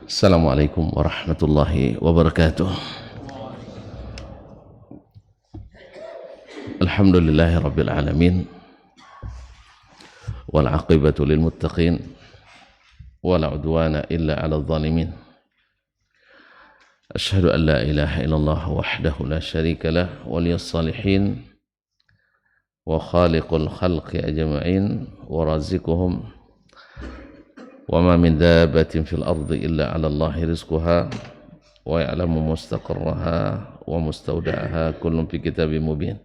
Assalamualaikum warahmatullahi wabarakatuh. Alhamdulillahi rabbil alamin, wal aqibatu lil muttaqin, wala udwana illa ala zalimin. Ashhadu an la ilaha illallah wahdahu la syarika lah, waliyas salihin, wa khaliqul khalqi ajma'in, wa razikuhum, wa ma min dabbatin fil ardi illa 'ala Allahi rizquha wa ya'lamu mustaqarraha wa mustawda'aha kullun fi kitabim mubin.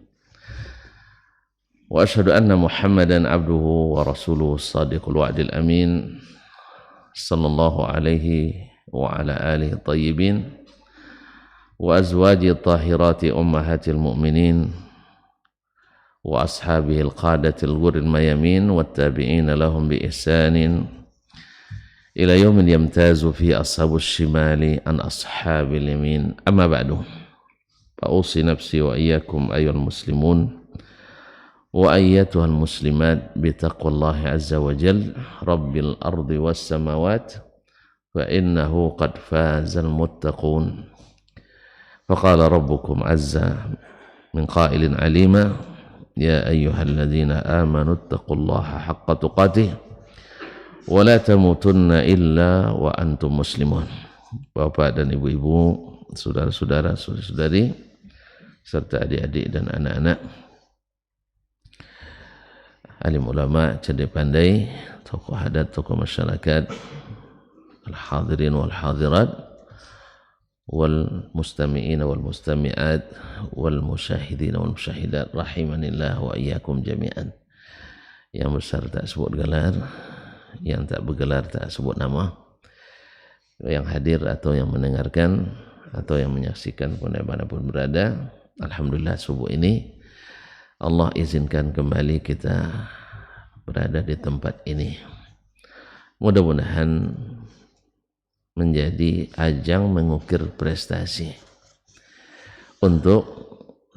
Wa asyhadu anna Muhammadan 'abduhu wa rasuluhu as-sadiqul wa'dil amin sallallahu alaihi wa ala alihi thayyibin wa azwajihi tahirati ummahatil mu'minin wa ashabihi al-qadatil ghurril mayamin wat tabi'ina lahum bi ihsanin ila yaumin yamtazu fi ashabus shimali an ashabil yamin. Amma ba'du, fa usi nafsi wa iyyakum ayyuhal muslimun wa ayyatuhal muslimat bi taqwallahi azza wa jal rabbil ardi was samawat fa innahu qad fazal muttaqun. Faqala rabbukum azza min qailin alima ya ayyuhalladzina amanu taqullaha haqqa tuqatih wa la tamutunna illa wa antum muslimun. Bapak dan ibu-ibu, saudara-saudara, saudari, serta adik-adik dan anak-anak, alim ulama, cerdik pandai, tokoh adat, tokoh masyarakat, al-hadirin wal hadirat, wal mustami'in wal mustami'at, wal musyahidin wal musyahidat, rahimanillah wa iyyakum jami'an. Yang besar tak sebut gelar, yang tak bergelar tak sebut nama, yang hadir atau yang mendengarkan atau yang menyaksikan dimanapun berada. Alhamdulillah, subuh ini Allah izinkan kembali kita berada di tempat ini. Mudah-mudahan menjadi ajang mengukir prestasi untuk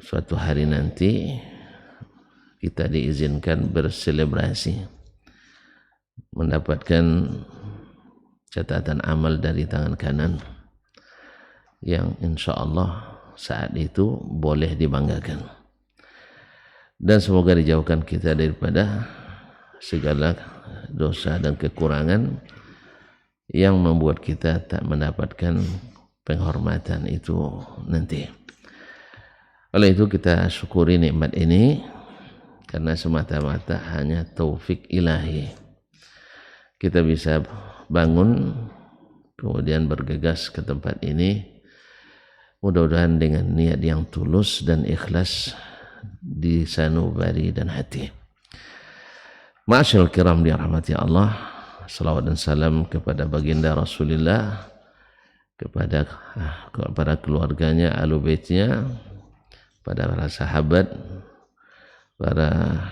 suatu hari nanti kita diizinkan berselebrasi, mendapatkan catatan amal dari tangan kanan yang insya Allah saat itu boleh dibanggakan, dan semoga dijauhkan kita daripada segala dosa dan kekurangan yang membuat kita tak mendapatkan penghormatan itu nanti. Oleh itu kita syukuri nikmat ini karena semata-mata hanya taufik ilahi kita bisa bangun kemudian bergegas ke tempat ini, mudah-mudahan dengan niat yang tulus dan ikhlas di sanubari dan hati. Ma'asyiral kiram dirahmati Allah, salawat dan salam kepada baginda Rasulullah, kepada para keluarganya, ahlu baitnya, pada para sahabat, para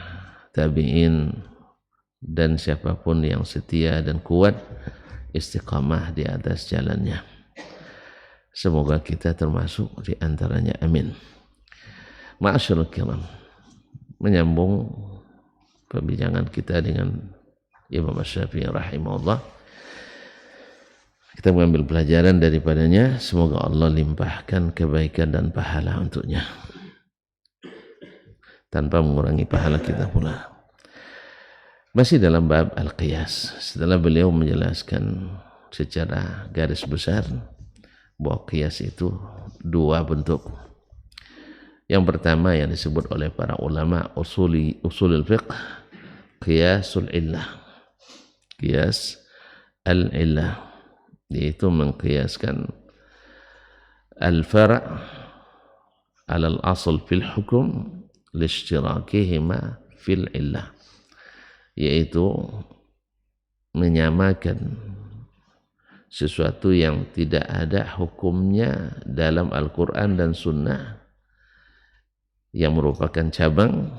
tabi'in, dan siapapun yang setia dan kuat istiqamah di atas jalannya. Semoga kita termasuk di antaranya, amin. Ma'asyiral kiram, menyambung perbincangan kita dengan Imam Syafi'i rahimahullah, kita mengambil pelajaran daripadanya. Semoga Allah limpahkan kebaikan dan pahala untuknya tanpa mengurangi pahala kita pula. Masih dalam bab al-qiyas, setelah beliau menjelaskan secara garis besar bahwa qiyas itu dua bentuk. Yang pertama yang disebut oleh para ulama usulul fiqh, qiyasul illah, qiyas al-illah, yaitu mengqiyaskan al-far' ala al-asl fil hukum lishtirakihima fil illah, yaitu menyamakan sesuatu yang tidak ada hukumnya dalam Al-Quran dan Sunnah yang merupakan cabang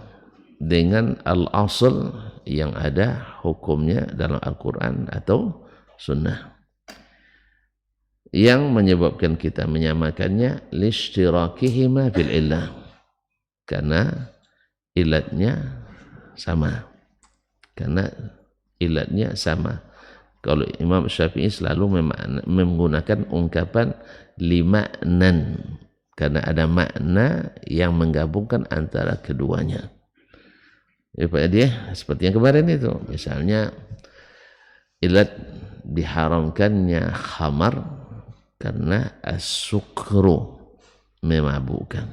dengan al-asl yang ada hukumnya dalam Al-Quran atau Sunnah, yang menyebabkan kita menyamakannya lishtirakihima fil illah, karena ilatnya sama, karena ilatnya sama, Kalau Imam Syafi'i selalu menggunakan ungkapan lima'nan, karena ada makna yang menggabungkan antara keduanya. Jadi dia seperti yang kemarin itu, misalnya ilat diharamkannya khamar karena as-sukru, memabukkan.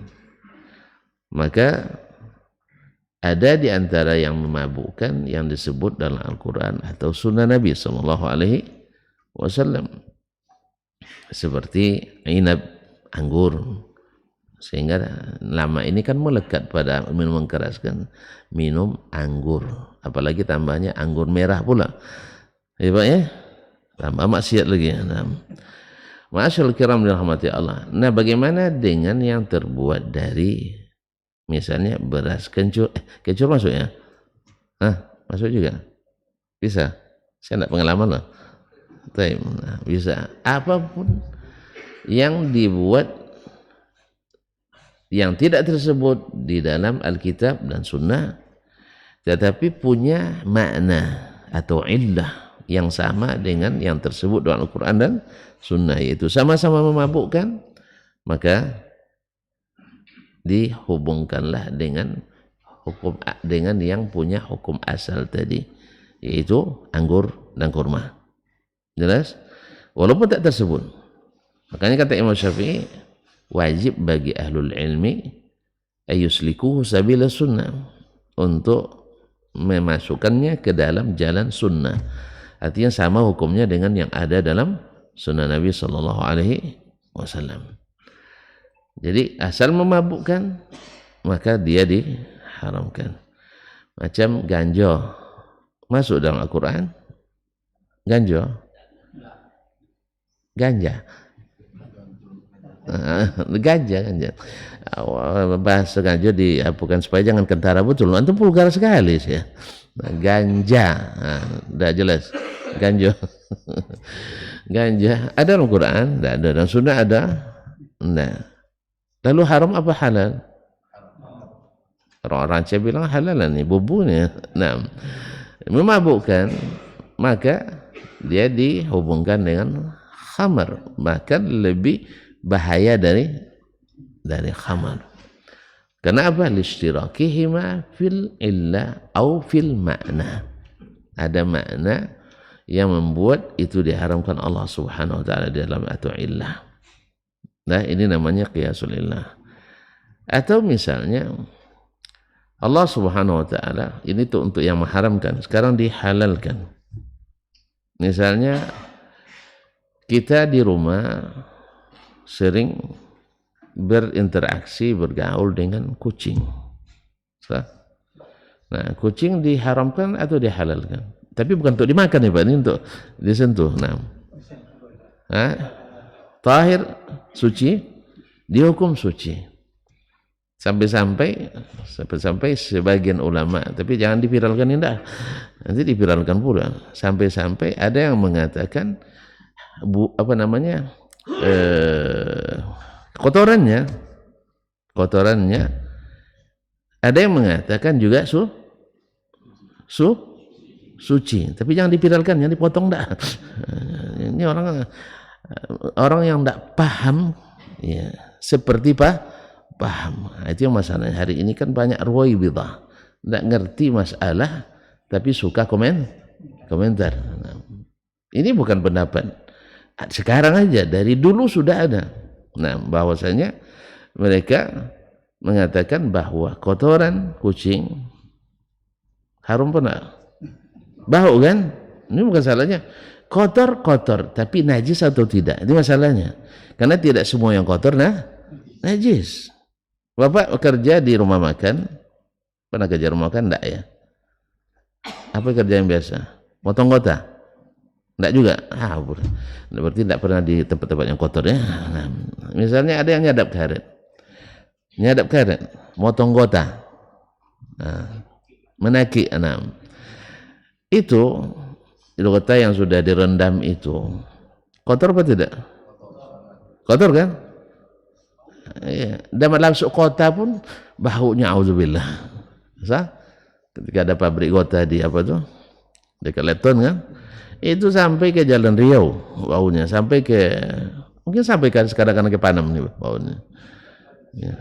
Maka ada di antara yang memabukkan yang disebut dalam Al-Quran atau Sunnah Nabi Sallallahu Alaihi Wasallam, seperti inab, anggur. Sehingga lama ini kan melekat pada minuman keras kan, minum anggur, apalagi tambahnya anggur merah pula, ya Pak ya, tambah maksiat lagi. Ma'asyarul kiram dirahmati Allah. Nah, bagaimana dengan yang terbuat dari misalnya beras kencur? Kencur masuk ya? Masuk juga? Bisa? Saya tidak pengalaman loh. Nah, bisa. Apapun yang dibuat yang tidak tersebut di dalam Alkitab dan Sunnah, tetapi punya makna atau illah yang sama dengan yang tersebut dalam Al-Quran dan Sunnah, yaitu sama-sama memabukkan, maka dihubungkanlah dengan hukum, dengan yang punya hukum asal tadi, yaitu anggur dan kurma. Jelas? Walaupun tak tersebut. Makanya kata Imam Syafi'i, wajib bagi ahlul ilmi ayuslikuhu sabila sunnah, untuk memasukkannya ke dalam jalan sunnah. Artinya sama hukumnya dengan yang ada dalam sunnah Nabi Sallallahu Alaihi Wasallam. Jadi asal memabukkan maka dia diharamkan. Macam ganja masuk dalam Al-Quran. Ganja bahasa ganja dihapuskan supaya jangan kentara betul. Antum vulgar sekali sih ya. Ganja, dah jelas. Ganja. Ganja ada dalam Quran, tidak ada dalam Sunnah, ada. Nah, lalu haram apa halal? Orang Aceh bilang halal nih, bubunya. Nah, memabukkan, maka dia dihubungkan dengan khamar, bahkan lebih bahaya dari khamar. Kenapa? Lishtirakihima fil illah au fil makna. Ada makna yang membuat itu diharamkan Allah Subhanahu wa taala dalam atau illah. Nah, ini namanya qiyasul illah. Atau misalnya Allah Subhanahu wa taala ini tuh untuk yang mengharamkan, sekarang dihalalkan. Misalnya kita di rumah sering berinteraksi, bergaul dengan kucing. Nah, kucing diharamkan atau dihalalkan? Tapi bukan untuk dimakan ya Pak, ini untuk disentuh. Nah, tahir, suci, dihukum suci. Sampai sebagian ulama, tapi jangan diviralkan, indah. Nanti diviralkan pula. Sampai ada yang mengatakan kotorannya ada yang mengatakan juga suci, tapi jangan dipiralkan, jangan dipotong dah. Ini orang yang tidak paham ya, seperti paham. Itu yang masalahnya. Hari ini kan banyak ruwaibidah, tidak ngerti masalah tapi suka komentar. Nah, ini bukan pendapat sekarang aja, dari dulu sudah ada. Nah, bahwasanya mereka mengatakan bahwa kotoran kucing haram pernah bau kan? Ini bukan salahnya. Kotor, tapi najis atau tidak? Itu masalahnya. Karena tidak semua yang kotor najis. Bapak kerja di rumah makan, pernah kerja rumah makan enggak ya? Apa kerja yang biasa? Potong kota? Enggak juga. Berarti tidak pernah di tempat-tempat yang kotor ya. Nah, misalnya ada yang nyadap karet, motong kota, menaki, itu kota yang sudah direndam itu kotor apa tidak? Kotor kan? Iya. Dan masuk kota pun baunya auzubillah. Ketika ada pabrik kota di dekat Leton kan, itu sampai ke Jalan Riau baunya, sampai ke mungkin sampai ke sekarang ke Panam nih baunya. Ya.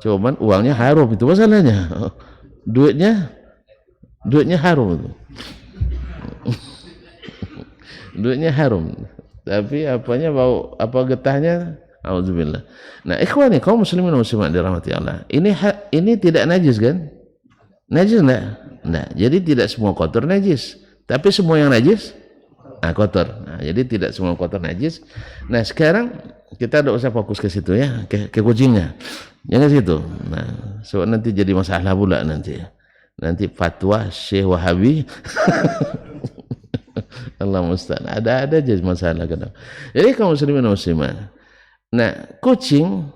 Cuman uangnya harum itu masalahnya. Duitnya harum itu. Duitnya harum. Tapi apanya bau apa getahnya? Auzubillah. Nah, ikhwani kaum muslimin dan muslimat dirahmati Allah. Ini tidak najis kan? Najis enggak? Enggak. Jadi tidak semua kotor najis. Tapi semua yang najis kotor. Nah, jadi tidak semua kotor najis. Nah, sekarang kita tidak usah fokus ke situ ya, ke kucingnya. Jangan situ. Nah, so nanti jadi masalah pula nanti. Nanti fatwa Syekh Wahabi. Allah musta'an. Ada aja masalah kadang. Jadi kaum muslimin dan muslimat. Nah, kucing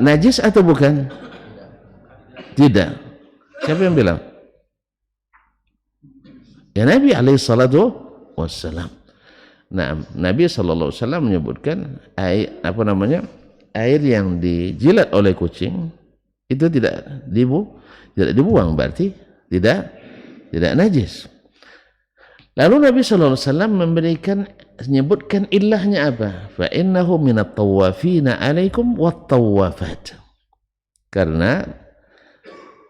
najis atau bukan? Tidak. Siapa yang bilang? Ya Nabi alaihi salatu wassalam. Nah, Nabi sallallahu alaihi wasallam menyebutkan air yang dijilat oleh kucing itu tidak dibuang, berarti tidak najis. Lalu Nabi sallallahu alaihi wasallam menyebutkan ilahnya apa? Fa innahu minat tawafina alaikum wat tawafat. Karena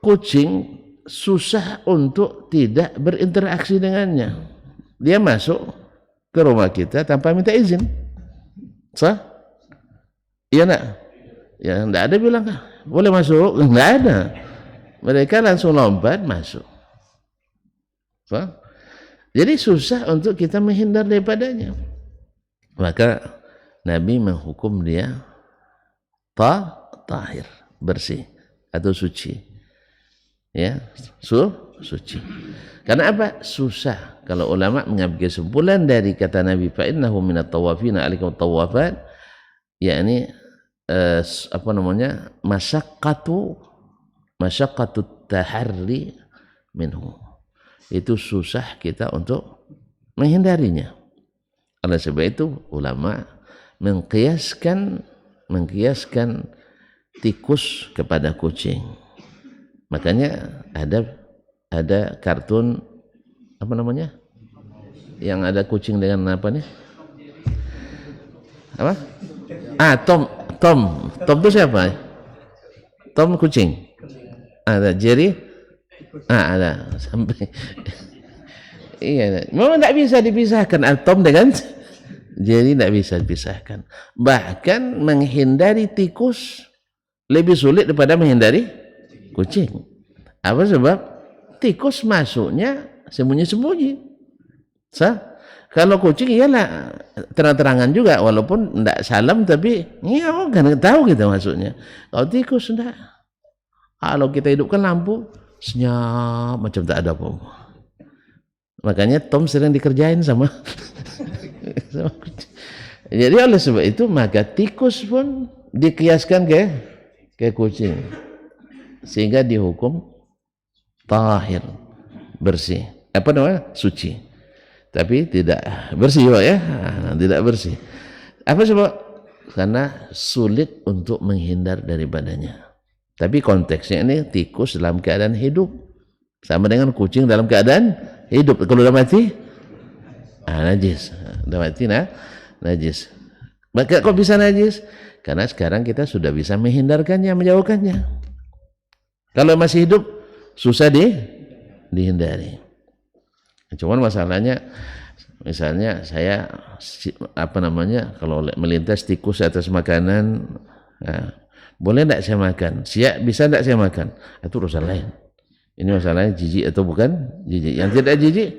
kucing susah untuk tidak berinteraksi dengannya. Dia masuk ke rumah kita tanpa minta izin. Sah? Iya nak? Ya enggak ada bilang boleh masuk, enggak ada. Mereka langsung lompat masuk. Sah? Jadi susah untuk kita menghindar daripadanya. Maka Nabi menghukum dia tahir, bersih atau suci. Ya, suci. Karena apa? Susah. Kalau ulama mengambil kesimpulan dari kata Nabi fa innahu minat tawafina alaikum tawafat, yakni masyaqqatu taharri minhu. Itu susah kita untuk menghindarinya. Oleh sebab itu ulama mengkiaskan tikus kepada kucing. Makanya ada kartun apa namanya? Yang ada kucing dengan apa nih? Apa? Tom itu siapa? Tom kucing. Ada Jerry. Ada sampai. Iya, memang tidak bisa dipisahkan Tom dengan Jerry, tidak bisa dipisahkan. Bahkan menghindari tikus lebih sulit daripada menghindari kucing. Apa sebab? Tikus masuknya sembunyi-sembunyi. Kalau kucing iyalah terang-terangan juga, walaupun tidak salam tapi iya kan tahu kita masuknya. Kalau tikus enggak. Kalau kita hidupkan lampu senyap macam tak ada apa. Makanya Tom sering dikerjain sama kucing. Jadi oleh sebab itu maka tikus pun dikiaskan ke kucing. Sehingga dihukum tahir, bersih. Apa namanya? Suci. Tapi tidak bersih juga ya, tidak bersih. Apa sebab? Karena sulit untuk menghindar daripadanya. Tapi konteksnya ini tikus dalam keadaan hidup, sama dengan kucing dalam keadaan hidup. Kalau udah mati, najis. Udah mati, najis. Maka kok bisa najis? Karena sekarang kita sudah bisa menghindarkannya, menjauhkannya. Kalau masih hidup susah dihindari. Cuman masalahnya, misalnya saya kalau melintas tikus atas makanan, boleh tidak saya makan? Bisa tidak saya makan? Itu urusan lain. Ini masalahnya jijik atau bukan jijik. Yang tidak jijik,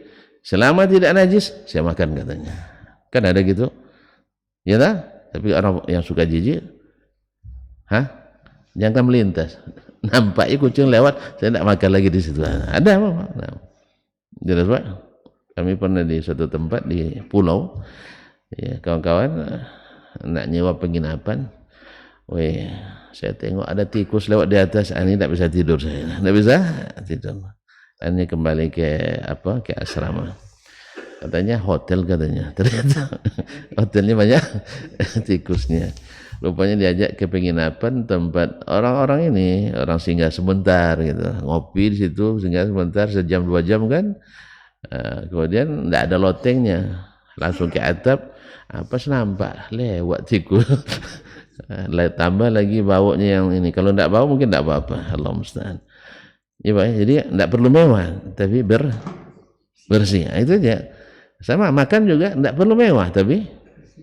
selama tidak najis, saya makan katanya. Kan ada gitu, ya tak? Tapi orang yang suka jijik, jangan melintas. Nampaknya kucing lewat, saya tidak makan lagi di situ. Ada apa? Jelas Pak. Kami pernah di suatu tempat di pulau, ya, kawan-kawan nak nyewa penginapan. Saya tengok ada tikus lewat di atas. Ini tidak bisa tidur saya. Tidak bisa tidur. Ini kembali ke asrama. Katanya hotel katanya. Ternyata hotelnya banyak tikusnya. Rupanya diajak ke penginapan tempat orang-orang ini, orang singgah sebentar gitu, ngopi di situ singgah sebentar, sejam 2 jam kan. Kemudian tidak ada lotengnya, langsung ke atap, apa senampak lewat tikus. Tambah lagi baunya yang ini, kalau tidak bau mungkin tidak apa-apa, Allah musta'an. Ya, Pak, jadi tidak perlu mewah tapi bersih. Nah, itu aja. Sama makan juga tidak perlu mewah tapi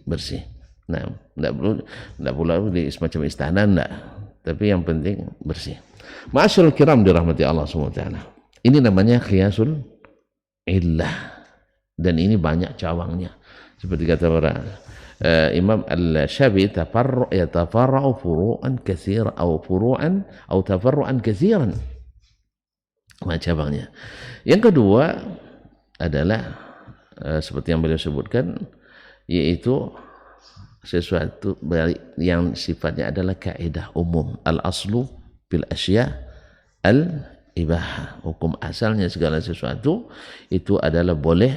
bersih. Nah, tidak pula di semacam istana, tidak, tapi yang penting bersih. Ma'asyiral kiram dirahmati Allah SWT, ini namanya qiyasul illah, dan ini banyak cabangnya. Seperti kata orang Imam Al-Syafi'i, yatafarra'u furu'an katsira atau tafarru'an katsiran, cabangnya. Yang kedua adalah seperti yang beliau sebutkan, yaitu sesuatu yang sifatnya adalah kaidah umum, al-aslu bil asya al-ibahah, hukum asalnya segala sesuatu itu adalah boleh.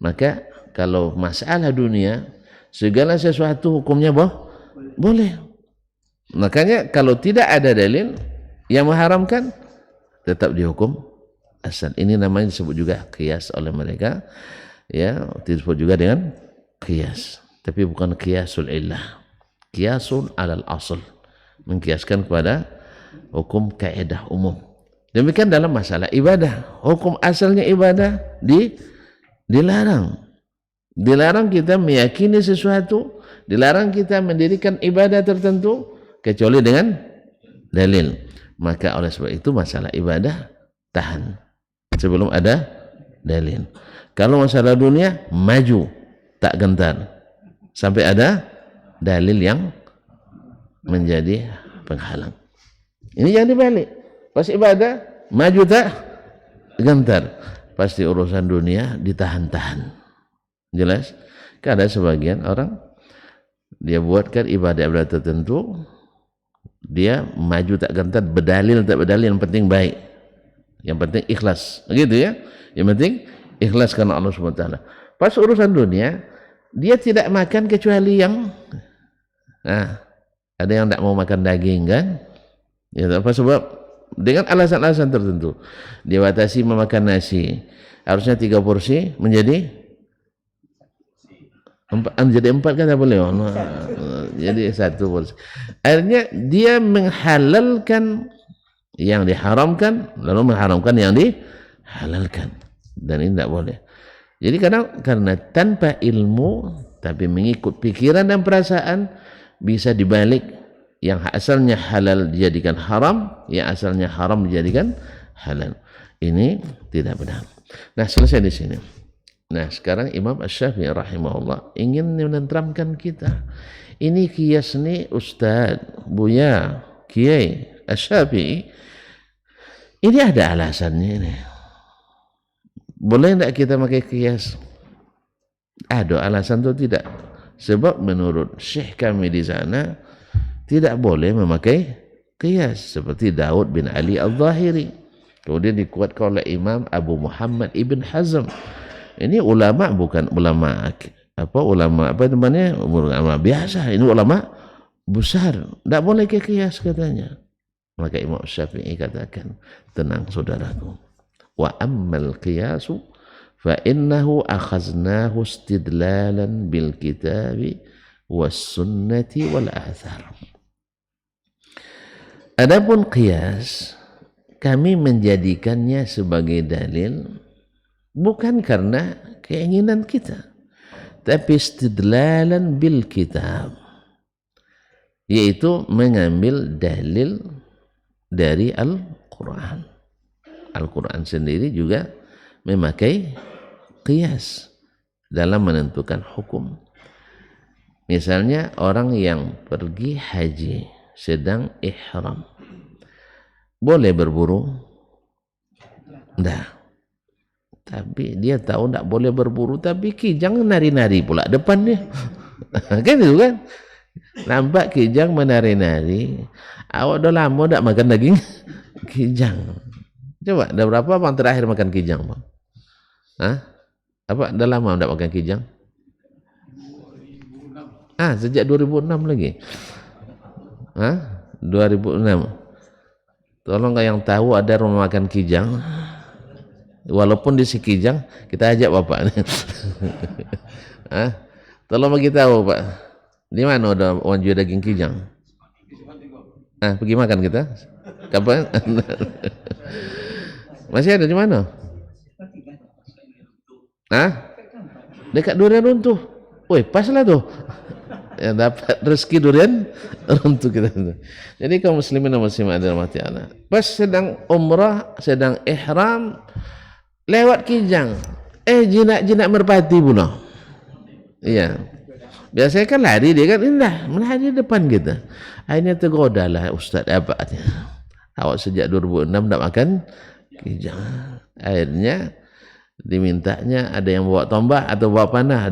Maka kalau masalah dunia, segala sesuatu hukumnya boleh. Makanya kalau tidak ada dalil yang mengharamkan, tetap dihukum asal. Ini namanya disebut juga qiyas oleh mereka, ya, disebut juga dengan qiyas. Tapi bukan qiyasul illah, qiyasun alal asl, mengkiaskan kepada hukum kaidah umum. Demikian dalam masalah ibadah, hukum asalnya ibadah dilarang kita meyakini sesuatu, dilarang kita mendirikan ibadah tertentu kecuali dengan dalil. Maka oleh sebab itu masalah ibadah tahan sebelum ada dalil. Kalau masalah dunia, maju tak gentar sampai ada dalil yang menjadi penghalang. Ini jangan dibalik. Pas ibadah, maju tak gentar. Pasti urusan dunia ditahan-tahan. Jelas? Kan ada sebagian orang, dia buatkan ibadah tertentu, dia maju tak gentar, berdalil tak berdalil, yang penting baik, yang penting ikhlas, gitu ya. Yang penting ikhlas karena Allah SWT. Pas urusan dunia, dia tidak makan kecuali yang ada yang tidak mau makan daging kan, ya, apa sebab? Dengan alasan-alasan tertentu dia batasi memakan nasi, harusnya 3 porsi menjadi 4 kata beliau, jadi 1 porsi. Akhirnya dia menghalalkan yang diharamkan lalu mengharamkan yang dihalalkan, dan ini tidak boleh. Jadi karena tanpa ilmu tapi mengikut pikiran dan perasaan, bisa dibalik, yang asalnya halal dijadikan haram, yang asalnya haram dijadikan halal. Ini tidak benar. Nah, selesai di sini. Nah, sekarang Imam Asy-Syafi'i rahimahullah ingin menenteramkan kita. Ini qiyas nih Ustaz, Buya, Kiai Asy-Syafi'i, ini ada alasannya ini. Boleh tidak kita pakai qiyas? Ada alasan atau tidak? Sebab menurut Syekh kami di sana tidak boleh memakai qiyas, seperti Daud bin Ali Al-Zahiri. Kemudian dikuatkan oleh Imam Abu Muhammad Ibn Hazm. Ini ulama, bukan ulama ulama biasa, ini ulama besar. Tidak boleh ke qiyas katanya. Maka Imam Syafi'i katakan, tenang saudaraku, wa ammal qiyasu fa innahu akhaznahu istidlalan bil kitabi was sunnati wal athar. Adapun qiyas, kami menjadikannya sebagai dalil bukan karena keinginan kita, tapi istidlalan bil kitab, yaitu mengambil dalil dari Al-Quran. Al-Quran sendiri juga memakai qiyas dalam menentukan hukum. Misalnya orang yang pergi haji sedang ihram, boleh berburu? Tidak. Tapi dia tahu tidak boleh berburu, tapi kijang nari-nari pula depannya. Kan itu kan? Nampak kijang menari-nari. Awak dah lama tak makan daging kijang. Coba, dah berapa bang terakhir makan kijang bang? Hah? Apa, dah lama tak makan kijang? Sejak 2006 lagi. Hah? 2006. Tolong nggak yang tahu ada rumah makan Kijang, walaupun di si Kijang kita ajak bapak. Hah? Tolong bagi tahu pak, di mana ada orang jual daging Kijang? Pergi makan kita. Kapan? Masih ada di mana? Dekat durian runtuh. Woi, pas lah tuh. Yang dapat rezeki durian runtuh kita. Jadi kaum muslimin dan muslimat dirahmati Allah. Pas sedang umrah, sedang ihram, lewat Kijang. Jinak-jinak merpati pula. Iya. Biasanya kan lari dia kan, indah, melari depan kita. Akhirnya tergoda lah Ustaz dapatnya. Awak sejak 2006 tak makan Kijang. Akhirnya dimintanya ada yang bawa tombak atau bawa panah.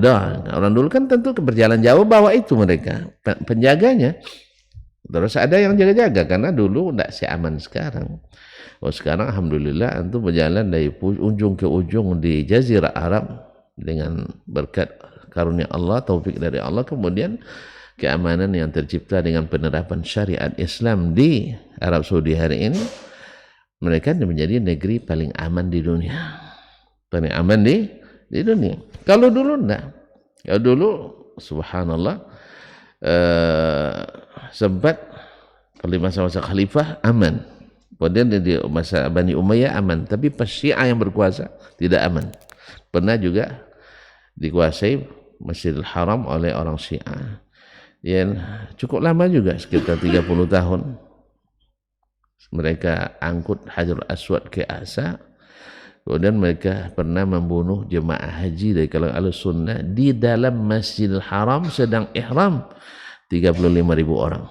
Orang dulu kan tentu berjalan jauh bawa itu mereka penjaganya. Terus ada yang jaga-jaga karena dulu tidak seaman sekarang. Sekarang alhamdulillah antum berjalan dari ujung ke ujung di Jazirah Arab dengan berkat karunia Allah, taufik dari Allah, kemudian keamanan yang tercipta dengan penerapan syariat Islam di Arab Saudi hari ini, mereka menjadi negeri paling aman di dunia. Paling aman di dunia. Kalau dulu enggak. Kalau dulu subhanallah sempat di masa-masa khalifah aman. Kemudian di masa Bani Umayyah aman, tapi pas Syiah yang berkuasa tidak aman. Pernah juga dikuasai Masjidil Haram oleh orang Syiah. Yang cukup lama juga, sekitar 30 tahun. Mereka angkut Hajar Aswad ke Aqsa. Kemudian mereka pernah membunuh jemaah haji dari kalangan Ahlussunnah di dalam Masjidil Haram sedang ihram, 35.000 orang.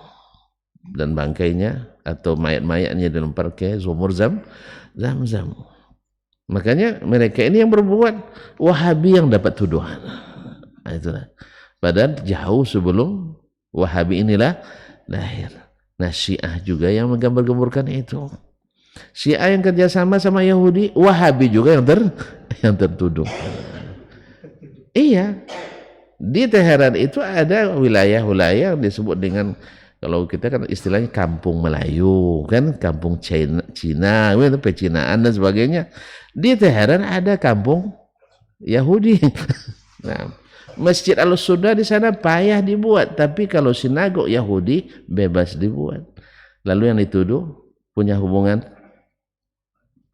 Dan bangkainya atau mayat-mayatnya dilempar ke sumur Zam-Zam. Makanya mereka ini yang berbuat, Wahabi yang dapat tuduhan. Itulah. Padahal jauh sebelum Wahabi inilah lahir. Nah, Syiah juga yang menggambar-gemburkan itu. Syiah yang kerjasama sama Yahudi, Wahabi juga yang tertuduh. Iya, di Teheran itu ada wilayah-wilayah yang disebut dengan, kalau kita kan istilahnya kampung Melayu, kan kampung Cina, itu pecinaan dan sebagainya. Di Teheran ada kampung Yahudi. Nah, Masjid Al-Sunnah di sana payah dibuat, tapi kalau sinagog Yahudi bebas dibuat. Lalu yang dituduh punya hubungan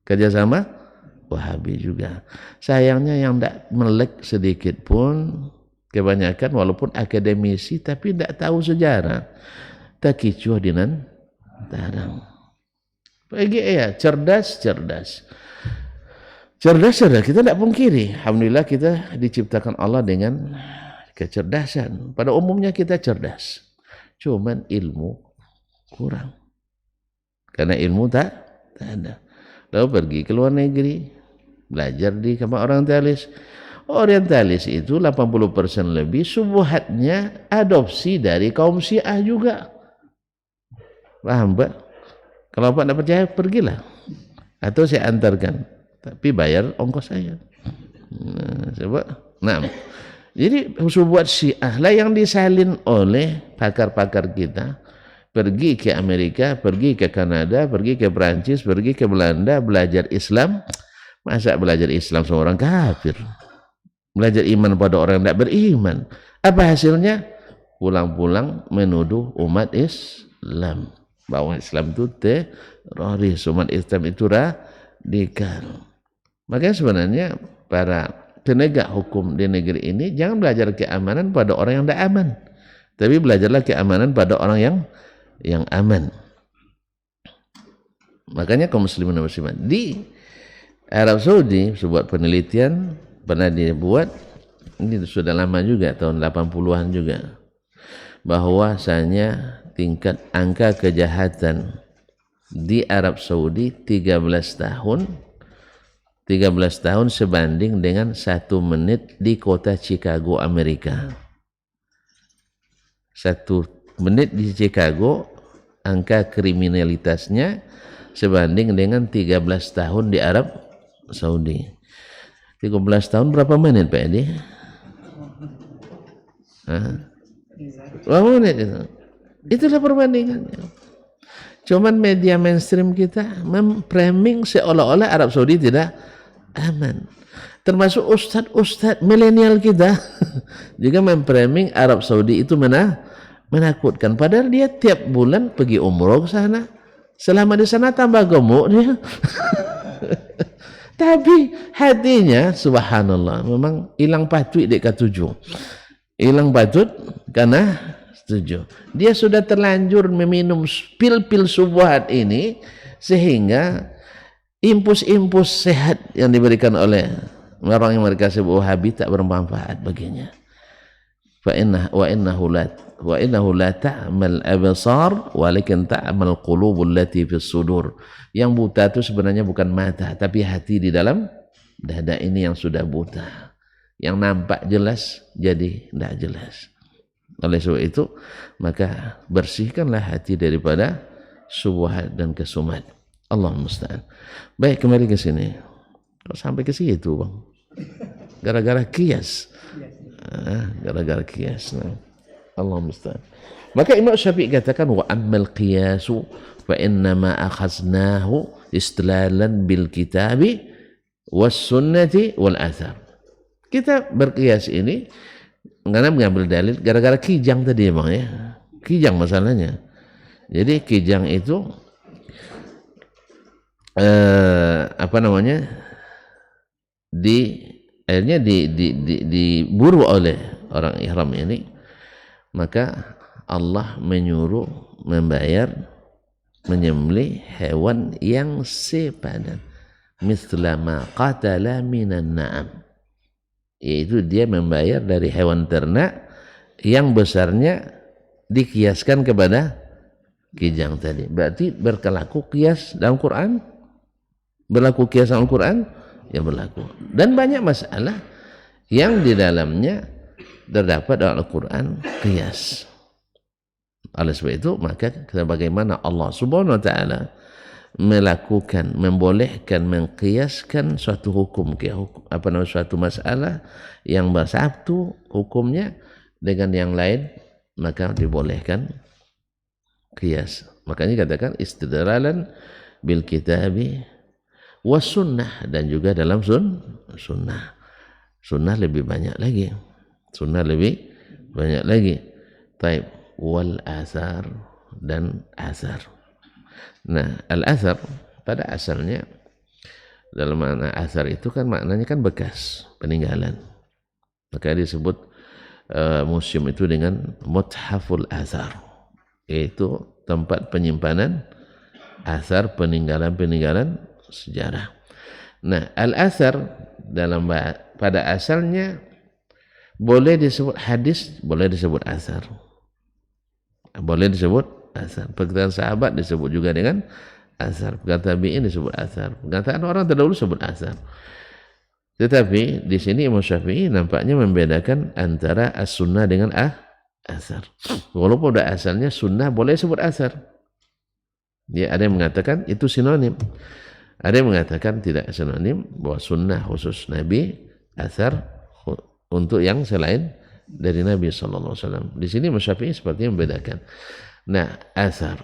kerjasama Wahabi juga. Sayangnya yang tidak melek sedikit pun, kebanyakan walaupun akademisi tapi tidak tahu sejarah. Takicuh dinan tarang. Bagi cerdas. Cerdas kita tidak pungkiri. Alhamdulillah kita diciptakan Allah dengan kecerdasan. Pada umumnya kita cerdas. Cuman ilmu kurang. Karena ilmu tak ada. Lalu pergi ke luar negeri, belajar di kamar orientalis. Orientalis itu 80% lebih subuhatnya adopsi dari kaum Syiah juga. Paham Pak? Kalau Pak tidak percaya, pergilah. Atau saya antarkan. Tapi bayar ongkos saya. Nah, jadi subuhat Syiah lah yang disalin oleh pakar-pakar kita. Pergi ke Amerika, pergi ke Kanada, pergi ke Perancis, pergi ke Belanda, belajar Islam. Masa belajar Islam sama orang kafir? Belajar iman pada orang yang tidak beriman. Apa hasilnya? Pulang-pulang menuduh umat Islam. Bahwa Islam itu teroris, umat Islam itu radikal. Makanya sebenarnya para penegak hukum di negeri ini jangan belajar keamanan pada orang yang tidak aman. Tapi belajarlah keamanan pada orang yang aman. Makanya kaum muslimin dan muslimat di Arab Saudi sebuah penelitian pernah dibuat, ini sudah lama juga, tahun 80-an juga, bahwasanya tingkat angka kejahatan di Arab Saudi 13 tahun sebanding dengan 1 menit di kota Chicago, Amerika. 1 menit di Chicago angka kriminalitasnya sebanding dengan 13 tahun di Arab Saudi. 13 tahun berapa menit Pak Edi? Berapa menit itu? Itulah perbandingannya. Cuman media mainstream kita memframing seolah-olah Arab Saudi tidak aman. Termasuk ustadz milenial kita juga memframing Arab Saudi itu menakutkan. Padahal dia tiap bulan pergi umroh ke sana. Selama di sana tambah gemuk dia. Tapi hatinya subhanallah memang hilang patut dek ketujuh. Hilang patut karena setuju. Dia sudah terlanjur meminum pil-pil subuhat ini sehingga impus-impus sehat yang diberikan oleh orang yang mereka sebut Wahabi tak bermanfaat baginya. Wa innahu la ta'mal absar walakin ta'mal qulubul lati fis sudur. Yang buta itu sebenarnya bukan mata tapi hati di dalam dada ini yang sudah buta. Yang nampak jelas jadi tidak jelas. Oleh sebab itu maka bersihkanlah hati daripada syubhat dan kesumat. Allah musta'an. Baik, kembali ke sini. Sampai ke situ, Bang. Gara-gara kias. Gara-gara kias. Allah musta'an. Maka Imam Syafi'i katakan wa ammal qiyasu fa innama akhaznahu istidlalan bil kitabi was sunnati wal athar. Kita berkias ini karena mengambil dalil gara-gara kijang tadi emang ya. Kijang masalahnya. Jadi kijang itu akhirnya diburu oleh orang ihram ini, maka Allah menyuruh menyembelih hewan yang sepadan mithla ma qatala minan na'am, yaitu dia membayar dari hewan ternak yang besarnya dikiaskan kepada kijang tadi. Berarti berlaku kias dalam Quran? Berlaku kias dalam Quran? Ya berlaku. Dan banyak masalah yang di dalamnya terdapat dalam Al-Quran kias. Oleh sebab itu maka bagaimana Allah Subhanahu wa taala membolehkan mengkiaskan suatu hukum suatu masalah yang bersatu hukumnya dengan yang lain, maka dibolehkan kias. Makanya katakan istidlalan bil kitabi was sunnah, dan juga dalam sunnah lebih banyak lagi. Taib wal athar, dan athar. Nah, al athar pada asalnya dalam makna athar itu kan maknanya kan bekas, peninggalan. Maka disebut museum itu dengan muthaful athar, yaitu tempat penyimpanan athar, peninggalan sejarah. Nah, al-athar pada asalnya boleh disebut hadis, boleh disebut athar. Boleh disebut athar. Perkataan sahabat disebut juga dengan athar. Perkataan tabi'in disebut athar. Perkataan orang terdahulu disebut athar. Tetapi di sini Imam Syafi'i nampaknya membedakan antara as-sunnah dengan athar. Walaupun pada asalnya sunnah boleh disebut athar. Ya, ada yang mengatakan itu sinonim. Ada yang mengatakan tidak sinonim, bahwa sunnah khusus Nabi, athar untuk yang selain dari Nabi SAW. Di sini Imam Syafi'i sepertinya membedakan. Nah, athar.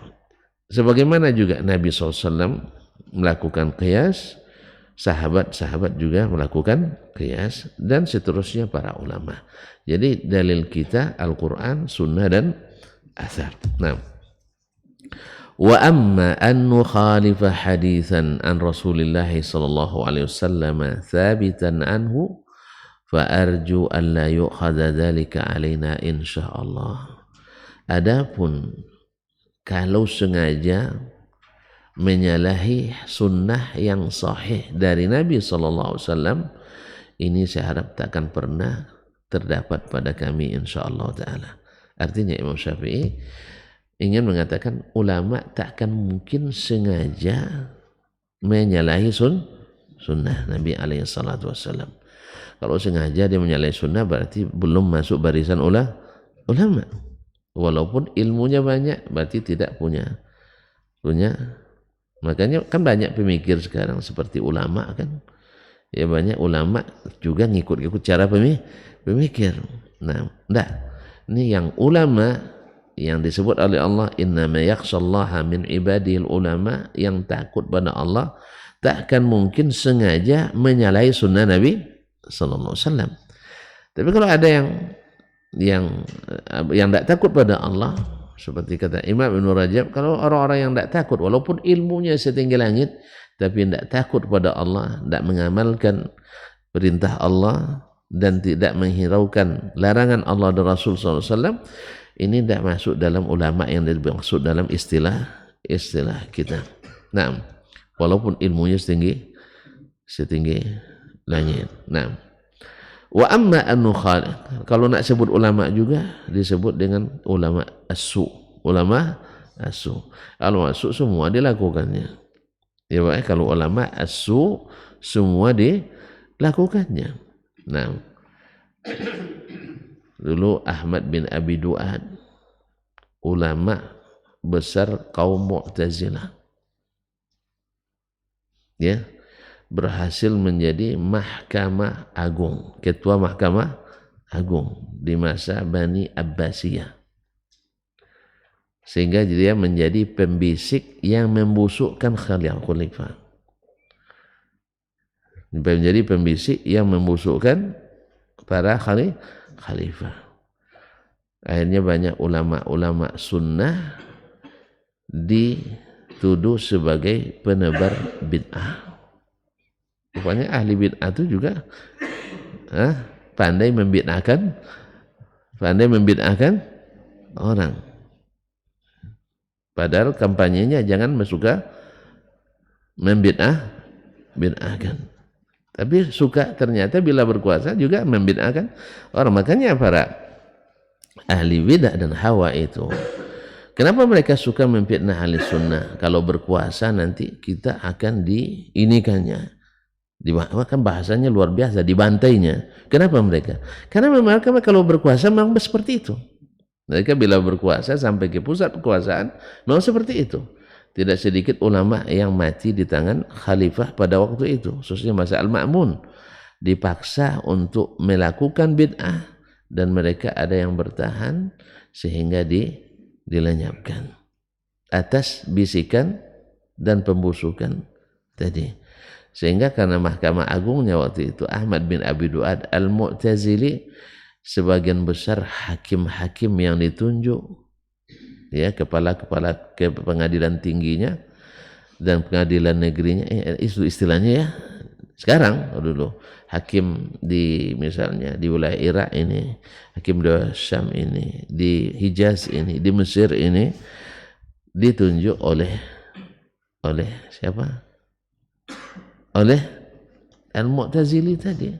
Sebagaimana juga Nabi SAW melakukan qiyas, sahabat-sahabat juga melakukan qiyas, dan seterusnya para ulama. Jadi dalil kita Al-Quran, sunnah, dan athar. Nah, wa amma an nukhalifa hadithan an Rasulillah sallallahu alaihi wasallam thabitan anhu fa arju an la yu'khadha dhalika alaina insyaallah. Adapun kalau sengaja menyalahi sunnah yang sahih dari Nabi sallallahu alaihi wasallam, ini saya harap takkan pernah terdapat pada kami insyaallah taala. Artinya Imam Syafi'i ingin mengatakan ulama takkan mungkin sengaja menyalahi sunnah Nabi alaihi salatu wassalam. Kalau sengaja dia menyalahi sunnah berarti belum masuk barisan ulama. Walaupun ilmunya banyak berarti tidak punya. Makanya kan banyak pemikir sekarang seperti ulama kan. Ya banyak ulama juga ngikut-ngikut cara pemikir. Nah, enggak. Ini yang ulama yang disebut oleh Allah innama yakhshallaha min ibadihil ulama, yang takut pada Allah takkan mungkin sengaja menyalahi sunnah Nabi sallallahu alaihi wasallam. Tapi kalau ada yang tidak takut pada Allah, seperti kata Imam Ibn Rajab, kalau orang-orang yang tidak takut walaupun ilmunya setinggi langit tapi tidak takut pada Allah, tidak mengamalkan perintah Allah dan tidak menghiraukan larangan Allah dan Rasul SAW, ini tidak masuk dalam ulama yang dimaksud dalam istilah kita. Nah, walaupun ilmunya setinggi langit. Nah, wa amma an-nukhalif, kalau nak sebut ulama juga disebut dengan ulama as-su. Ulama as-su, ulama as-su semua dilakukannya. Ya, kalau ulama as-su semua dilakukannya. Nah, dulu Ahmad bin Abi Du'ad, ulama besar kaum Mu'tazilah, ya, berhasil menjadi Mahkamah Agung, ketua Mahkamah Agung di masa Bani Abbasiyah, sehingga dia menjadi pembisik yang membusukkan khalifah, menjadi pembisik yang membusukkan para khalifah. Akhirnya banyak ulama-ulama sunnah dituduh sebagai penebar bid'ah. Rupanya ahli bid'ah itu juga pandai membid'ahkan orang. Padahal kampanyenya jangan suka membid'ahkan. Tapi suka ternyata bila berkuasa juga membid'ahkan orang. Makanya para ahli bid'ah dan hawa itu, kenapa mereka suka memfitnah ahli sunnah? Kalau berkuasa nanti kita akan diinikannya, kan bahasanya luar biasa, dibantainya. Kenapa mereka? Karena mereka kalau berkuasa memang seperti itu. Mereka bila berkuasa sampai ke pusat kekuasaan memang seperti itu. Tidak sedikit ulama yang mati di tangan khalifah pada waktu itu, khususnya masa Al-Ma'mun, dipaksa untuk melakukan bid'ah dan mereka ada yang bertahan sehingga dilenyapkan atas bisikan dan pembusukan tadi. Sehingga karena Mahkamah Agungnya waktu itu Ahmad bin Abi Du'ad Al-Mu'tazili, sebagian besar hakim-hakim yang ditunjuk, ya, kepala ke pengadilan tingginya dan pengadilan negerinya, itu istilahnya ya sekarang. Dulu hakim di misalnya di wilayah Irak ini, hakim di Syam ini, di Hijaz ini, di Mesir ini ditunjuk oleh siapa? Oleh Al-Mu'tazili tadi,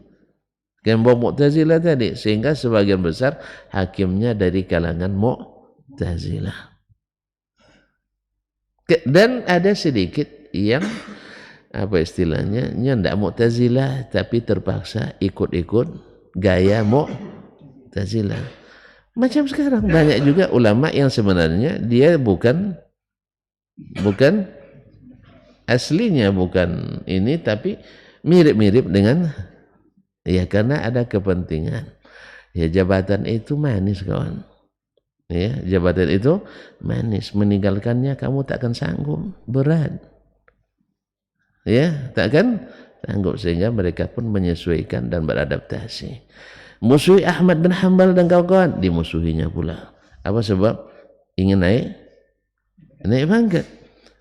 kelompok Mu'tazilah tadi, sehingga sebagian besar hakimnya dari kalangan Mu'tazilah. Dan ada sedikit yang apa istilahnya, tidak Mu'tazilah tapi terpaksa ikut-ikut gaya Mu'tazilah. Macam sekarang banyak juga ulama yang sebenarnya dia bukan aslinya bukan ini, tapi mirip-mirip dengan, ya, karena ada kepentingan. Ya, jabatan itu manis kawan. Ya, jabatan itu manis, meninggalkannya kamu takkan sanggup, berat. Ya, takkan sanggup, sehingga mereka pun menyesuaikan dan beradaptasi. Musuhi Ahmad bin Hanbal dan kawan-kawan, dimusuhinya pula. Apa sebab? Ingin naik pangkat.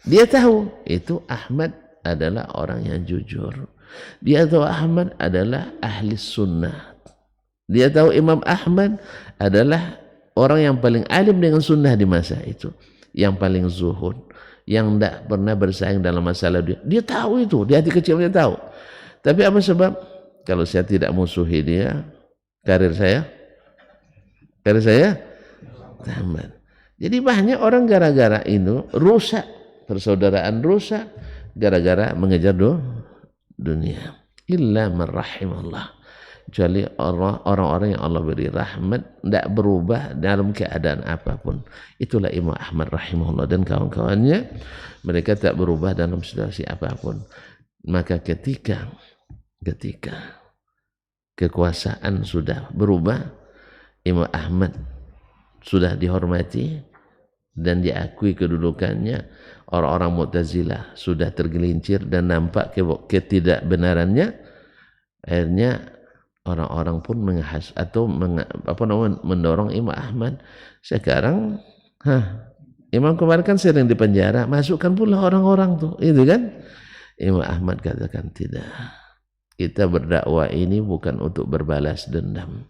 Dia tahu itu Ahmad adalah orang yang jujur. Dia tahu Ahmad adalah ahli sunnah. Dia tahu Imam Ahmad adalah orang yang paling alim dengan sunnah di masa itu, yang paling zuhud, yang tidak pernah bersaing dalam masalah dia. Dia tahu itu, di hati kecilnya tahu. Tapi apa sebab? Kalau saya tidak musuhi dia, karir saya tamat. Jadi banyak orang gara-gara itu rusak, persaudaraan rusak gara-gara mengejar dunia. Illa man rahimallah, kecuali orang-orang yang Allah beri rahmat, tidak berubah dalam keadaan apapun. Itulah Imam Ahmad rahimahullah dan kawan-kawannya, mereka tak berubah dalam situasi apapun. Maka ketika kekuasaan sudah berubah, Imam Ahmad sudah dihormati dan diakui kedudukannya, orang-orang Mu'tazilah sudah tergelincir dan nampak ketidakbenarannya, akhirnya orang-orang pun mendorong Imam Ahmad. Sekarang Imam kemarin kan sering di penjara, masukkan pula orang-orang tuh, itu kan. Imam Ahmad katakan tidak, kita berdakwah ini bukan untuk berbalas dendam,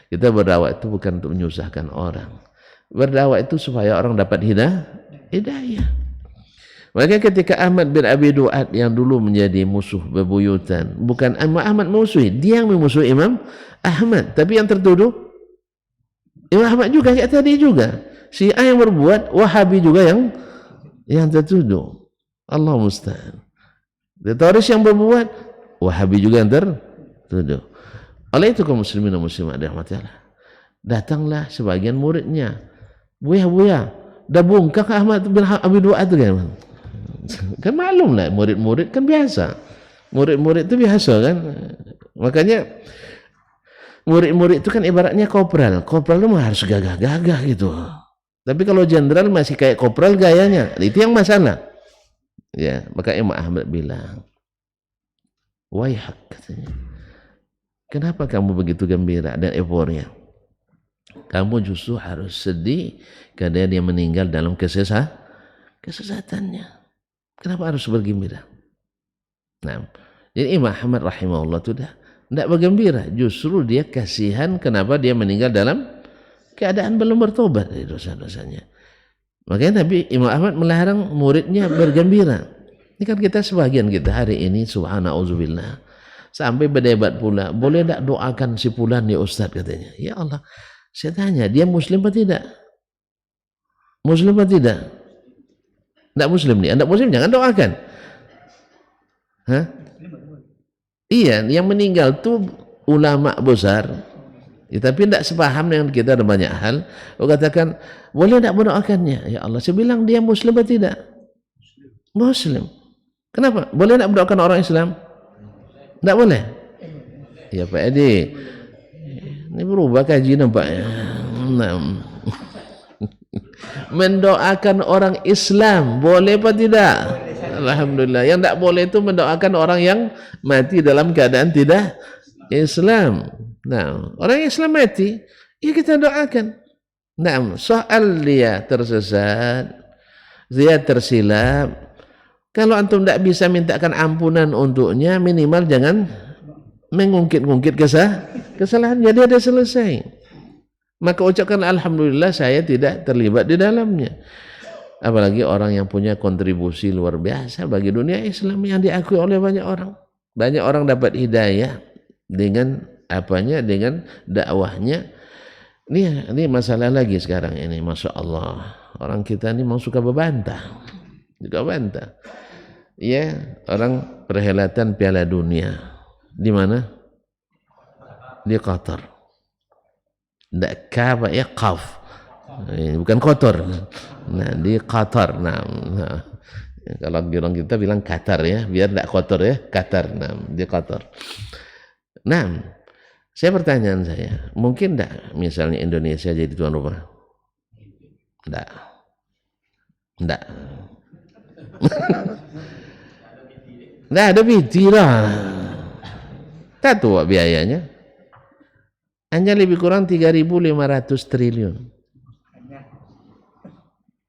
kita berdakwah itu bukan untuk menyusahkan orang, berdakwah itu supaya orang dapat hidayah. Maka ketika Ahmad bin Abi Du'ad yang dulu menjadi musuh bebuyutan, bukan Imam Ahmad musuhi, dia yang memusuhi Imam Ahmad, tapi yang tertuduh Imam Ahmad juga, kayak tadi juga Syiah yang berbuat, Wahabi juga yang tertuduh. Allah musta'an. Teroris yang berbuat, Wahabi juga yang tertuduh. Oleh itu kaum muslimin dan muslimat dirahmatillah, datanglah sebagian muridnya, buya, dah bungkak Ahmad bin Abi Du'ad itu kan. Kan maklum lah, murid-murid kan biasa, murid-murid itu biasa kan. Makanya murid-murid itu kan ibaratnya kopral itu mah harus gagah-gagah gitu. Tapi kalau jenderal masih kayak kopral gayanya, itu yang masalah. Ya, maka Imam Ahmad bilang, wayhak katanya, kenapa kamu begitu gembira dan euforia? Kamu justru harus sedih karena dia meninggal dalam kesesatannya. Kenapa harus bergembira? Nah, jadi Imam Ahmad rahimahullah itu tidak bergembira, justru dia kasihan kenapa dia meninggal dalam keadaan belum bertobat dari dosa-dosanya. Makanya Nabi Imam Ahmad melarang muridnya bergembira. Ini kan kita sebagian kita hari ini subhanallah sampai berdebat pula, boleh tak doakan si fulan ya Ustaz katanya. Ya Allah, saya tanya, dia muslim atau tidak? Muslim atau tidak? Tidak muslim nih, anda muslim jangan doakan. Hah? Iya, yang meninggal tuh ulama besar, ya, tapi tidak sepaham dengan kita ada banyak hal. Aku katakan, boleh tidak mendoakannya? Ya Allah, saya bilang dia muslim atau tidak? Muslim. Kenapa? Boleh tidak mendoakan orang Islam? Tidak boleh. Ya Pak Edi, ini berubah kaji nampaknya. Mendoakan orang Islam boleh apa tidak? Alhamdulillah. Yang tidak boleh itu mendoakan orang yang mati dalam keadaan tidak Islam. Nah, orang Islam mati, ya kita doakan. Nah, soal dia tersesat, dia tersilap, kalau antum tidak bisa mintakan ampunan untuknya, minimal jangan mengungkit-ungkit kesalahan, jadi ada selesai. Maka ucapkan alhamdulillah saya tidak terlibat di dalamnya. Apalagi orang yang punya kontribusi luar biasa bagi dunia Islam yang diakui oleh banyak orang. Banyak orang dapat hidayah dengan apanya, dengan dakwahnya. Ini masalah lagi sekarang ini, masya Allah. Orang kita ini mau suka berbantah, juga bantah. Ya, orang perhelatan Piala Dunia di mana? Di Qatar. Tidak kaf ya qaf, bukan kotor. Nah di Qatar. Nah, kalau orang kita bilang Qatar ya, biar tidak kotor ya, Qatar. Nah di Qatar. Nah, pertanyaan saya, mungkin tidak misalnya Indonesia jadi tuan rumah? Tidak. Tidak ada biti lah. Tak tahu biayanya. Hanya lebih kurang 3.500 triliun.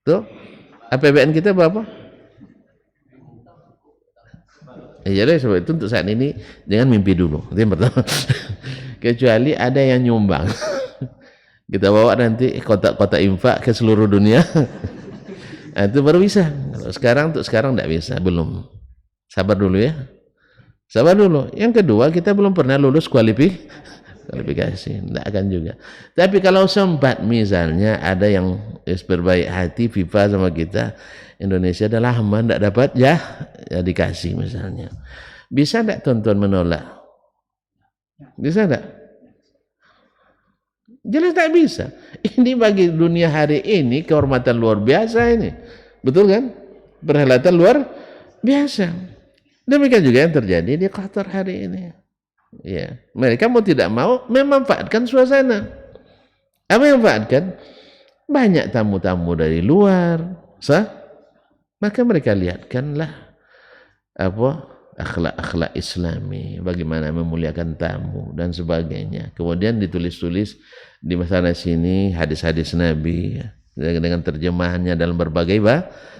Tuh, APBN kita berapa? Jadi sebab itu untuk saat ini jangan mimpi dulu. Itu yang pertama. Kecuali ada yang nyumbang. Kita bawa nanti kotak-kotak infak ke seluruh dunia. Nah, itu baru bisa. Untuk sekarang tidak bisa, belum. Sabar dulu ya. Sabar dulu. Yang kedua, kita belum pernah lulus kualifikasi, tidak akan juga. Tapi kalau sempat misalnya ada yang berbaik hati FIFA sama kita, Indonesia dah lama tidak dapat ya dikasih misalnya. Bisa tidak tuan-tuan menolak? Bisa tidak? Jelas tak bisa. Ini bagi dunia hari ini kehormatan luar biasa ini. Betul kan? Perhelatan luar biasa. Demikian juga yang terjadi di Qatar hari ini. Ya, mereka mau tidak mau memanfaatkan suasana. Apa yang memanfaatkan? banyak tamu-tamu dari luar, maka mereka lihatkanlah apa akhlak-akhlak Islami, bagaimana memuliakan tamu dan sebagainya. Kemudian ditulis-tulis di sana sini hadis-hadis Nabi dengan terjemahannya dalam berbagai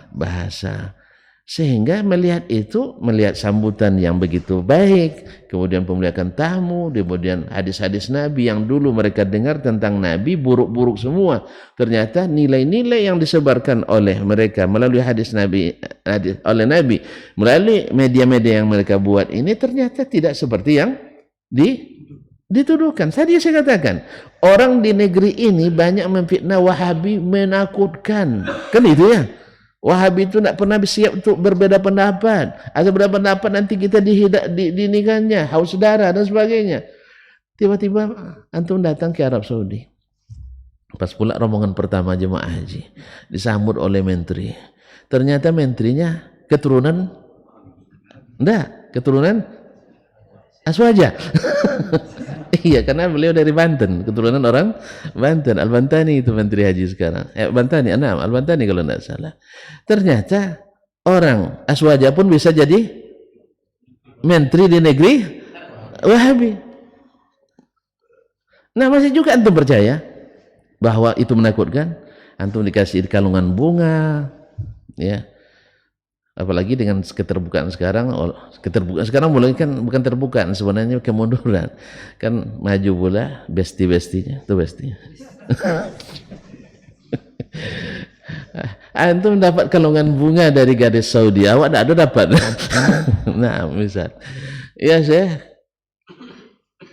bahasa. Sehingga melihat sambutan yang begitu baik, kemudian pemuliakan tamu, kemudian hadis-hadis Nabi yang dulu mereka dengar tentang Nabi buruk-buruk semua. Ternyata nilai-nilai yang disebarkan oleh mereka melalui hadis Nabi, oleh Nabi melalui media-media yang mereka buat ini ternyata tidak seperti yang dituduhkan. Tadi saya katakan, orang di negeri ini banyak memfitnah Wahabi, menakutkan. Kan itu ya. Wahabi itu tak pernah siap untuk berbeda pendapat. Atau berbeda pendapat nanti kita dinikannya, haus darah dan sebagainya. Tiba-tiba antum datang ke Arab Saudi. Pas pula rombongan pertama jemaah haji disambut oleh menteri. Ternyata menterinya keturunan Aswaja. Iya, karena beliau dari Banten, keturunan orang Banten. Al-Bantani itu menteri haji sekarang. Al-Bantani kalau tidak salah. Ternyata orang Aswaja pun bisa jadi menteri di negeri Wahabi. Nah, masih juga antum percaya bahwa itu menakutkan? Antum dikasih kalungan bunga, ya. Apalagi dengan keterbukaan sekarang mulai kan bukan terbukaan, sebenarnya kemunduran kan, maju pula besti-bestinya itu bestinya. Antum dapat kalungan bunga dari gadis Saudi, awak tak ada dapat. Nah misal ya, saya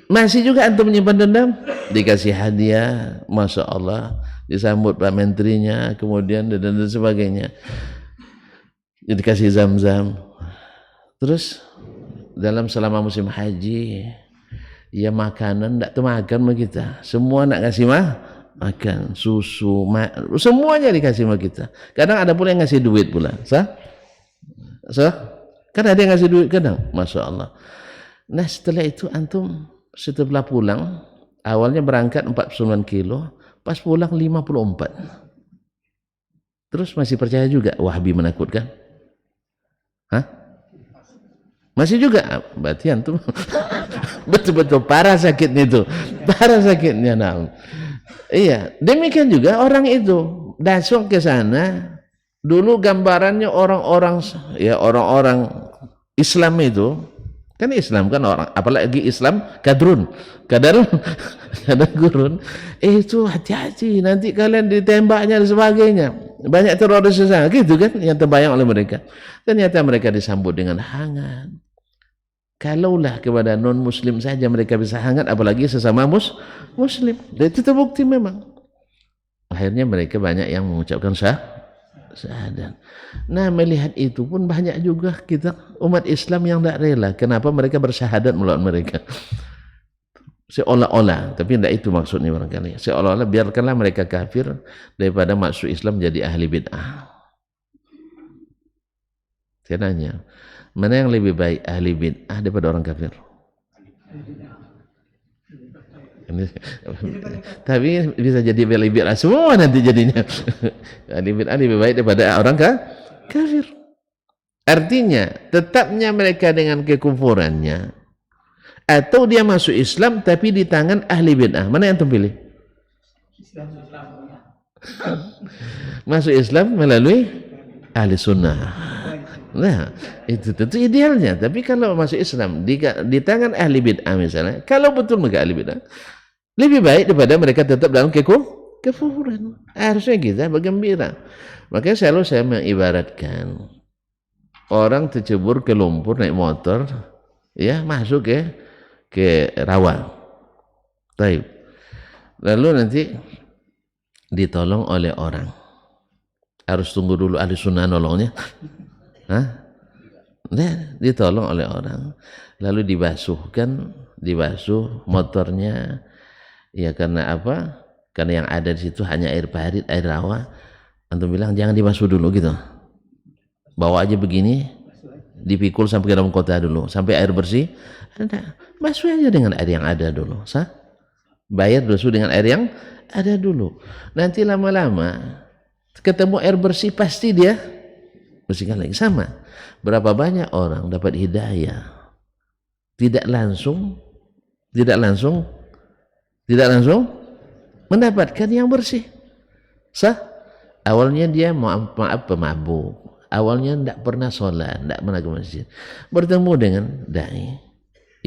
masih juga antum menyimpan dendam, dikasih hadiah, masya Allah, disambut Pak Menterinya, kemudian dan sebagainya, dikasih zam-zam. Terus selama musim haji ya makanan tak makan sama kita, semua nak kasih makan, susu, semuanya dikasih sama kita. Kadang ada pula yang ngasih duit pula, kan ada yang ngasih duit kadang, masya Allah. Nah setelah itu antum setelah pulang, awalnya berangkat 49 kilo, pas pulang 54. Terus masih percaya juga Wahabi menakutkan? Masih juga? Berarti antum betul-betul parah sakitnya itu, parah sakitnya. Nah, iya, demikian juga orang itu datang ke sana. Dulu gambarannya orang-orang Islam itu kan, Islam kan orang, apalagi Islam kadar gurun, itu hati-hati nanti kalian ditembaknya dan sebagainya, banyak teroris di sana gitu kan yang terbayang oleh mereka. Ternyata mereka disambut dengan hangat. Kalaulah kepada non muslim saja mereka bisa hangat, apalagi sesama muslim. Dan itu terbukti memang. Akhirnya mereka banyak yang mengucapkan syahadat. Nah melihat itu pun banyak juga kita umat Islam yang tidak rela. Kenapa mereka bersyahadat melawan mereka? Seolah-olah, tapi tidak itu maksudnya barangkali. Seolah-olah biarkanlah mereka kafir daripada masuk Islam jadi ahli bid'ah. Saya nanya, mana yang lebih baik, ahli bid'ah daripada orang kafir? Tapi bisa jadi ahli bid'ah semua nanti jadinya. Ahli bid'ah lebih baik daripada orang kafir. Artinya tetapnya mereka dengan kekufurannya, atau dia masuk Islam tapi di tangan ahli bid'ah, mana yang terpilih? Masuk Islam melalui ahli sunnah. Nah itu tentu idealnya. Tapi kalau masuk Islam di tangan ahli bid'ah misalnya, kalau betul mereka ahli bid'ah, lebih baik daripada mereka tetap dalam kekufuran. Harusnya kita bergembira. Makanya selalu saya mengibaratkan orang tercebur ke lumpur naik motor, ya masuk ke rawa. Baik. Lalu nanti ditolong oleh orang. Harus tunggu dulu ahli sunnah nolongnya. Ditolong oleh orang, lalu dibasuh motornya, ya karena apa? Karena yang ada di situ hanya air parit, air rawa. Antum bilang jangan dibasuh dulu gitu, bawa aja begini, dipikul sampai ke dalam kota dulu, sampai air bersih. Basuh aja dengan air yang ada dulu, Bayar dulu dengan air yang ada dulu. Nanti lama-lama ketemu air bersih pasti dia bersihkan lagi. Sama. Berapa banyak orang dapat hidayah tidak langsung mendapatkan yang bersih. Awalnya dia maaf pemabuk. Awalnya tidak pernah sholat, tidak pernah ke masjid. Bertemu dengan dai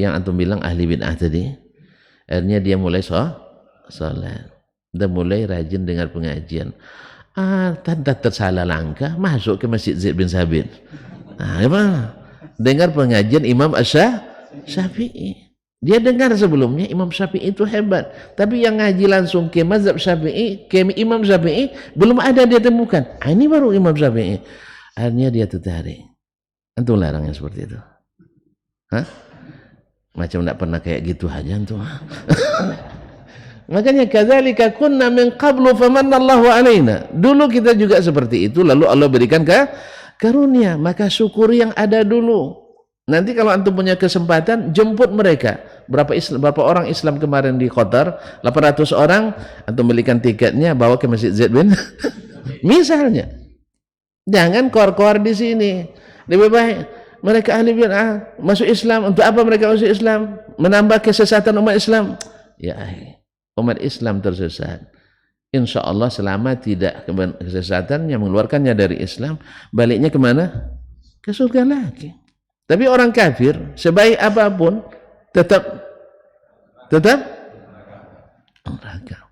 yang antum bilang ahli bid'ah tadi. Akhirnya dia mulai sholat. Dan mulai rajin dengar pengajian. Tak tersalah langkah masuk ke Masjid Zaid bin Sabit. Dengar pengajian Imam Syafi'i. Dia dengar sebelumnya Imam Syafi'i itu hebat, tapi yang ngaji langsung ke mazhab Syafi'i, ke Imam Syafi'i belum ada dia temukan. Ini baru Imam Syafi'i. Akhirnya dia tertarik. Antum larangnya seperti itu. Macam tidak pernah kayak gitu aja antum. Makanya kadzalika kunna min qablu famanallahu alaina. Dulu kita juga seperti itu, lalu Allah berikan karunia, maka syukuri yang ada dulu. Nanti kalau antum punya kesempatan, jemput mereka. Berapa orang Islam kemarin di Qatar? 800 orang, antum belikan tiketnya, bawa ke Masjid Zaid bin misalnya. Jangan kor-kor di sini. Lebih baik mereka ahli bid'ah masuk Islam. Untuk apa mereka masuk Islam? Menambah kesesatan umat Islam. Ya, umat Islam tersesat. Insya Allah selama tidak kesesatan yang mengeluarkannya dari Islam, baliknya kemana? Ke surga lagi. Tapi orang kafir sebaik apapun tetap neraka.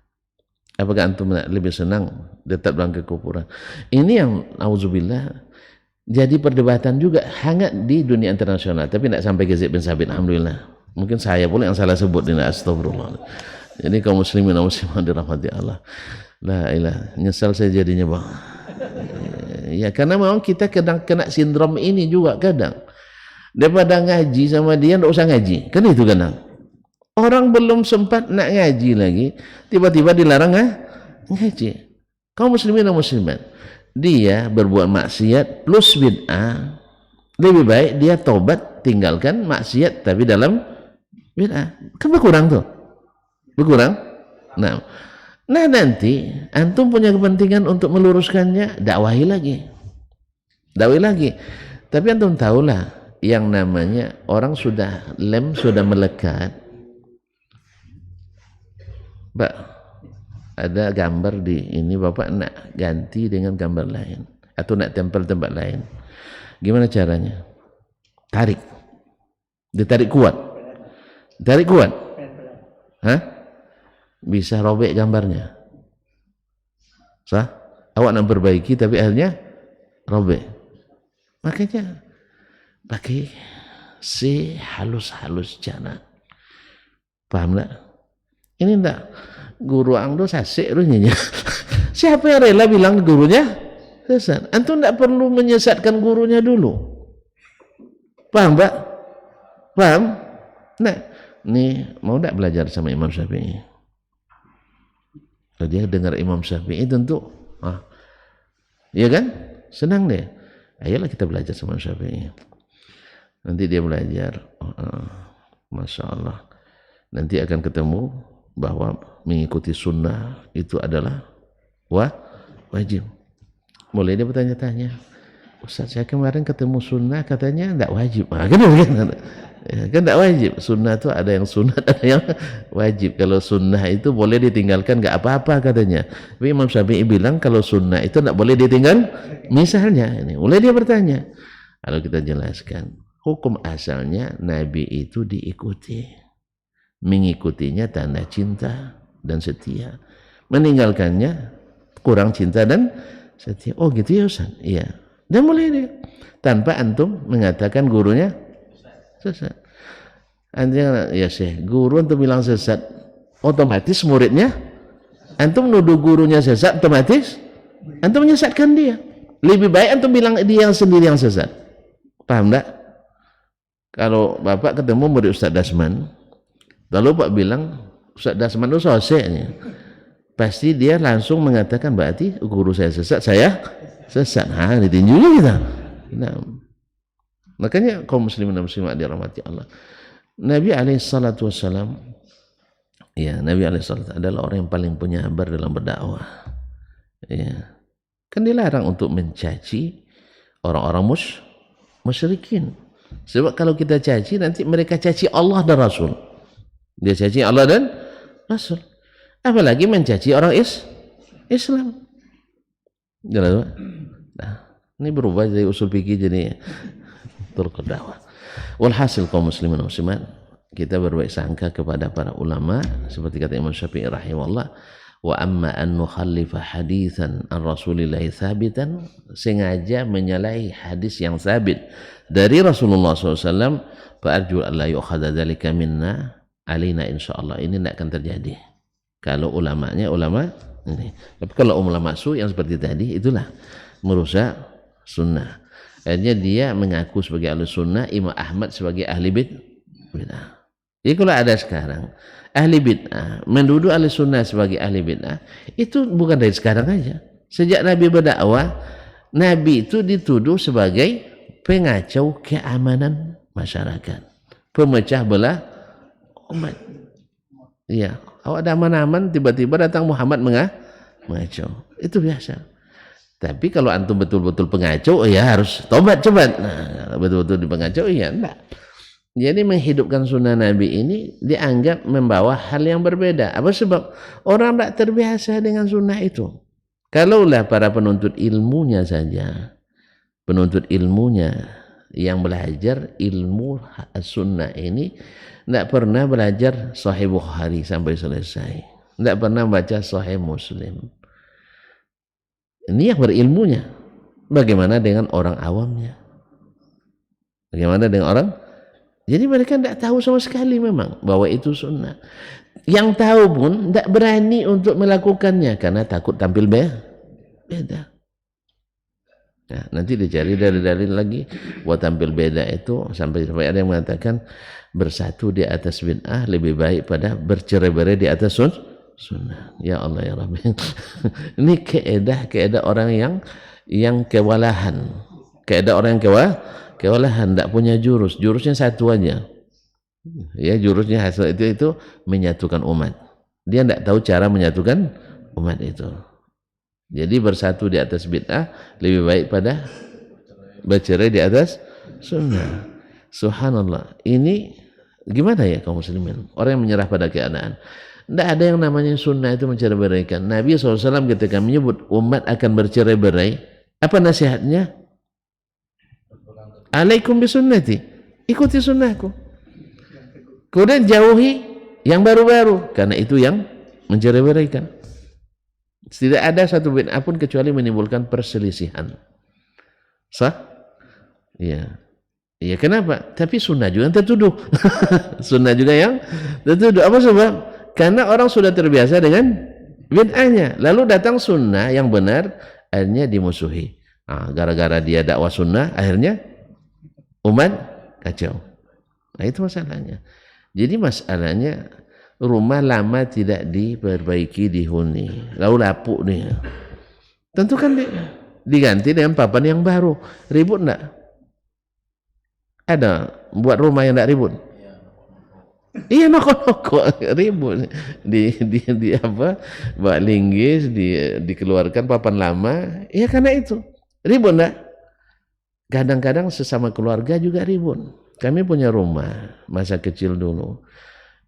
Apakah antum lebih senang tetap dalam kekufuran? Ini yang auzubillah jadi perdebatan juga hangat di dunia internasional, tapi tidak sampai ke Zaid bin Sabit. Alhamdulillah. Mungkin saya pula yang salah sebut ini, astagfirullah. Jadi kaum muslimin dan muslimat dirahmati Allah. La ilah, nyesal saya jadinya bang. Ya karena memang kita kadang kena sindrom ini juga kadang. Daripada ngaji sama dia, tidak usah ngaji. Kan itu kadang. Orang belum sempat nak ngaji lagi, tiba-tiba dilarang ngaji. Kaum muslimin dan muslimat, dia berbuat maksiat plus bid'ah, lebih baik dia tobat, tinggalkan maksiat tapi dalam bid'ah. Kan berkurang tuh. Berkurang. Nah nanti antum punya kepentingan untuk meluruskannya, dakwahi lagi. Tapi antum tahulah yang namanya orang sudah melekat. Pak, ada gambar di ini, Bapak nak ganti dengan gambar lain atau nak tempel tempat lain. Gimana caranya? Tarik. Ditarik kuat. Tarik kuat. Bisa robek gambarnya. Sah? Awak nak perbaiki tapi akhirnya robek. Makanya pakai si halus-halus jangan. Paham tak? Ini enggak guru angdo sasik runyanya. Siapa yang rela bilang gurunya sesat? Antum enggak perlu menyesatkan gurunya dulu. Paham tak? Paham? Nah, nih mau enggak belajar sama Imam Syafi'i? Kalau dia dengar Imam Syafi'i tentu iya kan? Senang deh. Ayolah kita belajar sama Imam Syafi'i. Nanti dia belajar, Masya Allah. Nanti akan ketemu bahwa mengikuti sunnah itu adalah wajib. Mulai dia bertanya-tanya, Ustaz saya kemarin ketemu sunnah katanya tidak wajib. Kan tidak wajib. Sunnah itu ada yang sunat, ada yang wajib. Kalau sunnah itu boleh ditinggalkan nggak apa-apa katanya. Tapi Imam Syafi'i bilang kalau sunnah itu tidak boleh ditinggal. Misalnya, ini mulai dia bertanya. Lalu kita jelaskan. Hukum asalnya Nabi itu diikuti. Mengikutinya tanda cinta dan setia. Meninggalkannya kurang cinta dan setia. Oh gitu ya Ustaz? Iya. Dan mulai dia. Tanpa antum mengatakan gurunya sesat. Antum ya Syekh, guru antum bilang sesat, otomatis muridnya antum nuduh gurunya sesat, otomatis antum menyesatkan dia. Lebih baik antum bilang dia yang sendiri yang sesat. Paham tak? Kalau Bapak ketemu murid Ustaz Dasman, lalu Pak bilang Ustaz Dasman itu soseknya, pasti dia langsung mengatakan berarti guru saya sesat, saya sesat. Ditinjunya kita. Nah, makanya kaum muslimin dan muslimat dirahmati Allah. Nabi alaihissalatu wassalam Ya, Nabi alaihissalam adalah orang yang paling penyabar dalam berdakwah. Ya. Kan dilarang untuk mencaci orang-orang musyrikin. Sebab kalau kita caci, nanti mereka caci Allah dan Rasul. Dia caci Allah dan Rasul. Apalagi mencaci orang Islam. Jelas, Pak? Nah, ini berubah dari usul fikih jadi turut dakwah. Walhasil kaum muslimin dan muslimat, kita berbaik sangka kepada para ulama seperti kata Imam Syafi'i rahimahullah, wa amma an nukhallifa haditsan an Rasulillahi thabitan, sengaja menyalahi hadis yang sabit dari Rasulullah SAW, fa arju an la yu'khadha dzalika minna alaina, insyaallah ini tidak akan terjadi kalau ulamanya ulama ini. Tapi kalau ulama su yang seperti tadi, itulah merusak sunnah. Akhirnya dia mengaku sebagai ahli sunnah, Imam Ahmad sebagai ahli bid'ah. Jadi kalau ada sekarang ahli bid'ah menuduh ahli sunnah sebagai ahli bid'ah, itu bukan dari sekarang aja. Sejak Nabi berdakwah, Nabi itu dituduh sebagai pengacau keamanan masyarakat, pemecah belah umat. Iya, awak ada aman-aman, tiba-tiba datang Muhammad mengacau. Itu biasa. Tapi kalau antum betul-betul pengacau, ya harus tobat cepat. Nah, betul-betul di pengacau, ya enggak. Jadi menghidupkan sunnah Nabi ini dianggap membawa hal yang berbeda. Apa sebab? Orang tidak terbiasa dengan sunnah itu. Kalaulah para penuntut ilmunya saja, penuntut ilmunya yang belajar ilmu sunnah ini tidak pernah belajar Sahih Bukhari sampai selesai, tidak pernah baca Sahih Muslim. Ini yang berilmunya. Bagaimana dengan orang awamnya? Bagaimana dengan orang? Jadi mereka tidak tahu sama sekali memang bahwa itu sunnah. Yang tahu pun tidak berani untuk melakukannya karena takut tampil beda. Nah, nanti dicari dalil lagi buat tampil beda itu, sampai ada yang mengatakan bersatu di atas bid'ah lebih baik pada bercerai-berai di atas sunnah. Ya Allah ya Rabbi. Ini keedah orang yang kewalahan. Keedah orang yang kewalahan, tidak punya jurusnya satu aja. Ya, jurusnya hasil itu menyatukan umat. Dia tidak tahu cara menyatukan umat itu. Jadi bersatu di atas bid'ah lebih baik pada bercerai di atas sunnah. Subhanallah. Ini gimana ya kaum muslimin? Orang yang menyerah pada keadaan. Tidak ada yang namanya sunnah itu mencerai-beraikan. Nabi SAW ketika menyebut umat akan bercerai-berai, apa nasihatnya? Alaikum bisunnati, ikuti sunnahku. Kemudian jauhi yang baru-baru, karena itu yang mencerai-beraikan. Tidak ada satu bid'ah pun kecuali menimbulkan perselisihan. Sah? Iya. Iya, kenapa? Tapi sunnah juga yang tertuduh. Sunnah juga yang tertuduh. Apa sebab? Karena orang sudah terbiasa dengan bid'ahnya. Lalu datang sunnah yang benar, akhirnya dimusuhi. Nah, gara-gara dia dakwah sunnah, akhirnya umat kacau. Nah, itu masalahnya. Jadi masalahnya rumah lama tidak diperbaiki, dihuni, lalu lapuk nih. Tentu kan diganti dengan papan yang baru. Ribut enggak? Ada buat rumah yang enggak ribut? Iya, nokok ribut. Di apa? Buat linggis, dikeluarkan papan lama. Ya karena itu. Ribut enggak? Kadang-kadang sesama keluarga juga ribut. Kami punya rumah masa kecil dulu.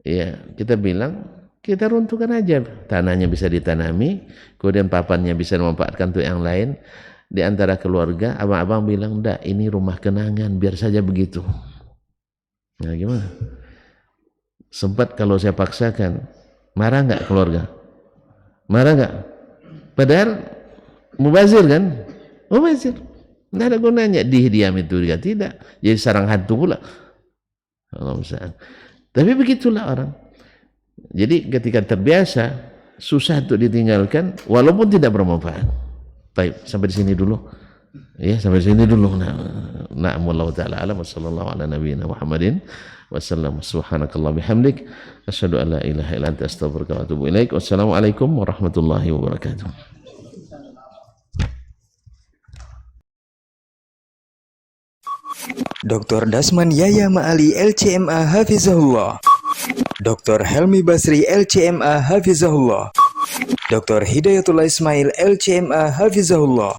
Ya, kita bilang kita runtuhkan aja, tanahnya bisa ditanami, kemudian papannya bisa dimanfaatkan untuk yang lain. Di antara keluarga, abang-abang bilang, enggak, ini rumah kenangan, biar saja begitu. Nah, gimana? Sempat kalau saya paksakan, marah enggak keluarga? Marah enggak? Padahal mubazir kan? Mubazir. Enggak ada gunanya, diam itu juga tidak. Jadi sarang hantu pula. Allah Ustaz. Tapi begitulah orang. Jadi ketika terbiasa, susah untuk ditinggalkan walaupun tidak bermanfaat. Baik, sampai di sini dulu. Ya, sampai di sini dulu. Na'amullahu ta'ala alam wa sallallahu ala nabiyina Muhammadin wa sallam. Subhanakallah bihamdik asyhadu an la ilaha illa anta astaghfiruka wa atubu ilaik. Wassalamualaikum warahmatullahi wabarakatuh. Dr. Dasman Yaya Ma'ali LCMA Hafizahullah. Dr. Helmi Basri LCMA Hafizahullah, Dr. Hidayatullah Ismail LCMA Hafizahullah,